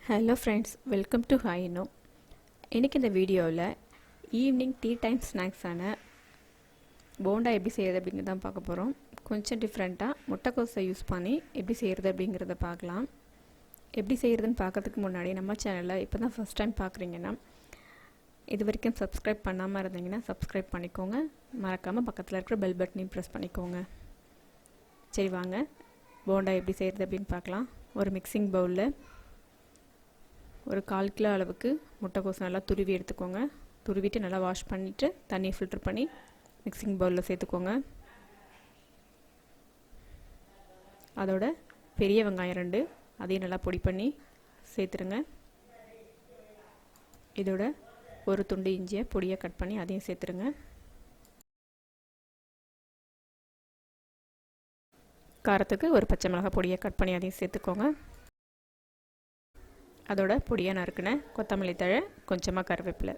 Hello friends, welcome to Hi-Inno. இன்றைக்கி இந்த வீடியோவில் ஈவினிங் டீ டைம் ஸ்நாக்ஸான போண்டா எப்படி செய்கிறது அப்படிங்கிறத தான் பார்க்க போகிறோம். கொஞ்சம் டிஃப்ரெண்ட்டாக முட்டைக்கோஸை யூஸ் பண்ணி எப்படி செய்கிறது அப்படிங்கிறத பார்க்கலாம். எப்படி செய்கிறதுன்னு பார்க்கறதுக்கு முன்னாடி நம்ம சேனலில் இப்போ தான் ஃபஸ்ட் டைம் பார்க்குறீங்கன்னா இது வரைக்கும் சப்ஸ்கிரைப் பண்ணாமல் இருந்தீங்கன்னா சப்ஸ்கிரைப் பண்ணிக்கோங்க. மறக்காமல் பக்கத்தில் இருக்கிற பெல் பட்டனையும் ப்ரெஸ் பண்ணிக்கோங்க. சரி வாங்க போண்டா எப்படி செய்கிறது அப்படின்னு பார்க்கலாம். ஒரு மிக்சிங் பவுலில் ஒரு 1/4 கிலோ அளவுக்கு முட்டைக்கோஸ் நல்லா துருவி எடுத்துக்கோங்க. துருவிட்டு நல்லா வாஷ் பண்ணிவிட்டு தண்ணியை ஃபில்டர் பண்ணி மிக்சிங் பவுலில் சேர்த்துக்கோங்க. அதோட பெரிய வெங்காயம் 2 அதையும் நல்லா பொடி பண்ணி சேர்த்துருங்க. இதோட ஒரு துண்டு இஞ்சியை பொடியாக கட் பண்ணி அதையும் சேர்த்துருங்க. காரத்துக்கு ஒரு பச்சை மிளகாய் பொடியை கட் பண்ணி அதையும் சேர்த்துக்கோங்க. அதோட பொடியாக நறுக்கின கொத்தமல்லி தழை, கொஞ்சமாக கருவேப்பிலை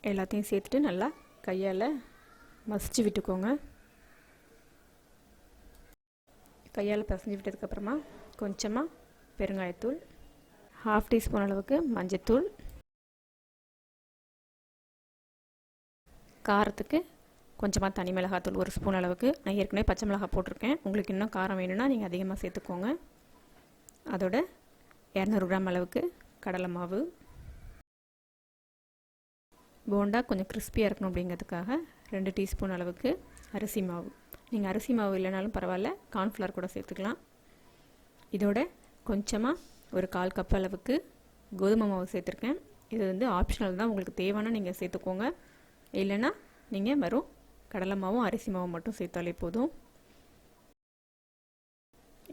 எல்லாத்தையும் சேர்த்துட்டு நல்லா கையால் மசிச்சு விட்டுக்கோங்க. கையால் பிசைஞ்சு விட்டதுக்கப்புறமா கொஞ்சமாக பெருங்காயத்தூள், 1/2 டீஸ்பூன் அளவுக்கு மஞ்சத்தூள், காரத்துக்கு கொஞ்சமாக தனி மிளகாத்தூள் 1 ஸ்பூன் அளவுக்கு. நான் ஏற்கனவே பச்சை மிளகாய் போட்டிருக்கேன். உங்களுக்கு இன்னும் காரம் வேணும்னா நீங்கள் அதிகமாக சேர்த்துக்கோங்க. அதோட 200 கிராம் அளவுக்கு கடலை மாவு. போண்டா கொஞ்சம் கிறிஸ்பியாக இருக்கணும் அப்படிங்கிறதுக்காக 2 டீஸ்பூன் அளவுக்கு அரிசி மாவு. நீங்கள் அரிசி மாவு இல்லைனாலும் பரவாயில்ல, கார்ன்ஃப்ளவர் கூட சேர்த்துக்கலாம். இதோட கொஞ்சமாக ஒரு 1/4 கப் அளவுக்கு கோதுமை மாவு சேர்த்துருக்கேன். இது வந்து ஆப்ஷனல் தான், உங்களுக்கு தேவைன்னா நீங்கள் சேர்த்துக்கோங்க. இல்லைன்னா நீங்கள் வெறும் கடலை மாவும் அரிசி மாவும் மட்டும் சேர்த்தாலே போதும்.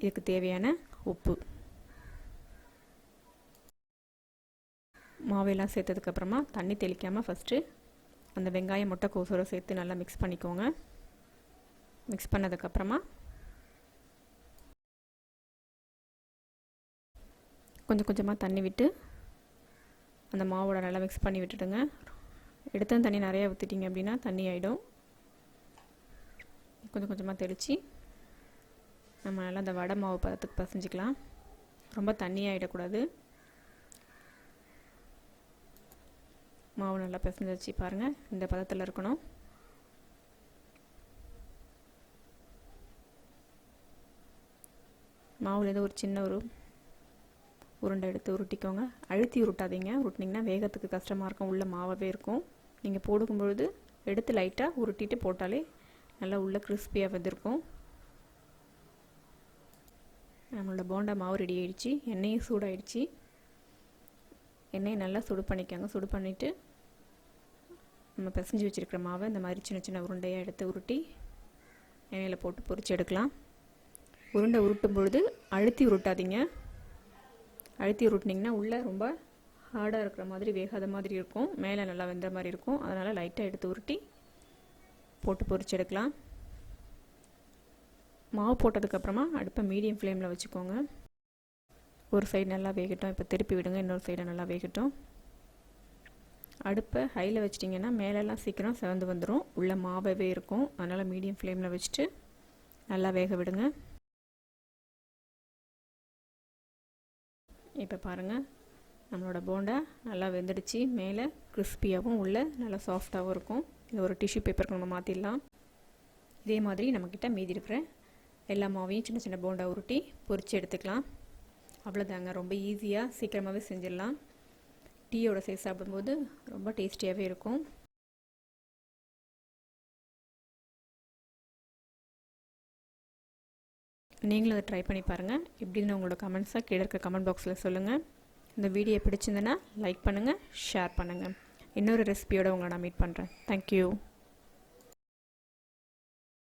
இதுக்கு தேவையான உப்பு. மாவெல்லாம் சேர்த்ததுக்கப்புறமா தண்ணி தெளிக்காமல் ஃபஸ்ட்டு அந்த வெங்காயம் முட்டைக்கோஸோடு சேர்த்து நல்லா மிக்ஸ் பண்ணிக்கோங்க. மிக்ஸ் பண்ணதுக்கப்புறமா கொஞ்சம் கொஞ்சமாக தண்ணி விட்டு அந்த மாவோட நல்லா மிக்ஸ் பண்ணி விட்டுடுங்க. எடுத்த தண்ணி நிறையா ஊற்றிட்டிங்க அப்படின்னா தண்ணி ஆகிடும். கொஞ்சம் கொஞ்சமாக தெளித்து நம்ம நல்லா அந்த வடை மாவு பதத்துக்கு பசைஞ்சிக்கலாம். ரொம்ப தண்ணி ஆகிடக்கூடாது. மாவு நல்லா பிசைஞ்சு வச்சு பாருங்கள், இந்த பதத்தில் இருக்கணும். மாவுலேருந்து ஒரு சின்ன உருண்டை எடுத்து உருட்டிக்கோங்க. அழுத்தி உருட்டாதீங்க, உருட்டினீங்கன்னா வேகத்துக்கு கஷ்டமாக இருக்கும், உள்ள மாவாகவே இருக்கும். நீங்கள் போடும்பொழுது எடுத்து லைட்டாக உருட்டிட்டு போட்டாலே நல்லா உள்ள கிறிஸ்பியாக வந்திருக்கும். நம்மளோட போண்டா மாவு ரெடி ஆகிடுச்சு. எண்ணெயும் சூடாகிடுச்சு. எண்ணெயை நல்லா சுடு பண்ணிக்கோங்க. சுடு பண்ணிவிட்டு நம்ம பிசைஞ்சு வச்சுருக்கிற மாவை இந்த மாதிரி சின்ன சின்ன உருண்டையாக எடுத்து உருட்டி எண்ணெயில் போட்டு பொரிச்சு எடுக்கலாம். உருண்டை உருட்டும் பொழுது அழுத்தி உருட்டாதீங்க. அழுத்தி உருட்டினீங்கன்னா உள்ளே ரொம்ப ஹார்டாக இருக்கிற மாதிரி, வேகாத மாதிரி இருக்கும், மேலே நல்லா வெந்த மாதிரி இருக்கும். அதனால் லைட்டாக எடுத்து உருட்டி போட்டு பொரிச்சு எடுக்கலாம். மாவு போட்டதுக்கப்புறமா அடுப்பை மீடியம் ஃப்ளேமில் வச்சுக்கோங்க. ஒரு சைடு நல்லா வேகட்டும். இப்போ திருப்பி விடுங்க, இன்னொரு சைடை நல்லா வேகட்டும். அடுப்பை ஹையில் வச்சிட்டிங்கன்னா மேலெல்லாம் சீக்கிரம் செவந்து வந்துடும், உள்ள மாவாகவே இருக்கும். அதனால் மீடியம் ஃப்ளேமில் வச்சுட்டு நல்லா வேக விடுங்க. இப்போ பாருங்கள், நம்மளோட போண்டா நல்லா வெந்துடுச்சு. மேலே கிறிஸ்பியாகவும் உள்ள நல்லா சாஃப்டாகவும் இருக்கும். இது ஒரு டிஷ்யூ பேப்பருக்கு நம்ம மாற்றிடலாம். இதே மாதிரி நம்மக்கிட்ட மீதி இருக்கிற எல்லா மாவையும் சின்ன சின்ன போண்டா உருட்டி பொரித்து எடுத்துக்கலாம். அவ்வளோதாங்க, ரொம்ப ஈஸியாக சீக்கிரமாகவே செஞ்சிடலாம். டீயோட சேர்த்து சாப்பிடும்போது ரொம்ப டேஸ்டியாகவே இருக்கும். நீங்களும் அதை ட்ரை பண்ணி பாருங்கள். எப்படின்னு உங்களோட கமெண்ட்ஸை கீழே இருக்க கமெண்ட் பாக்ஸில் சொல்லுங்கள். இந்த வீடியோ பிடிச்சிருந்ததுன்னா லைக் பண்ணுங்கள், ஷேர் பண்ணுங்கள். இன்னொரு ரெசிபியோடு உங்களை நான் மீட் பண்ணுறேன். தேங்க்யூ.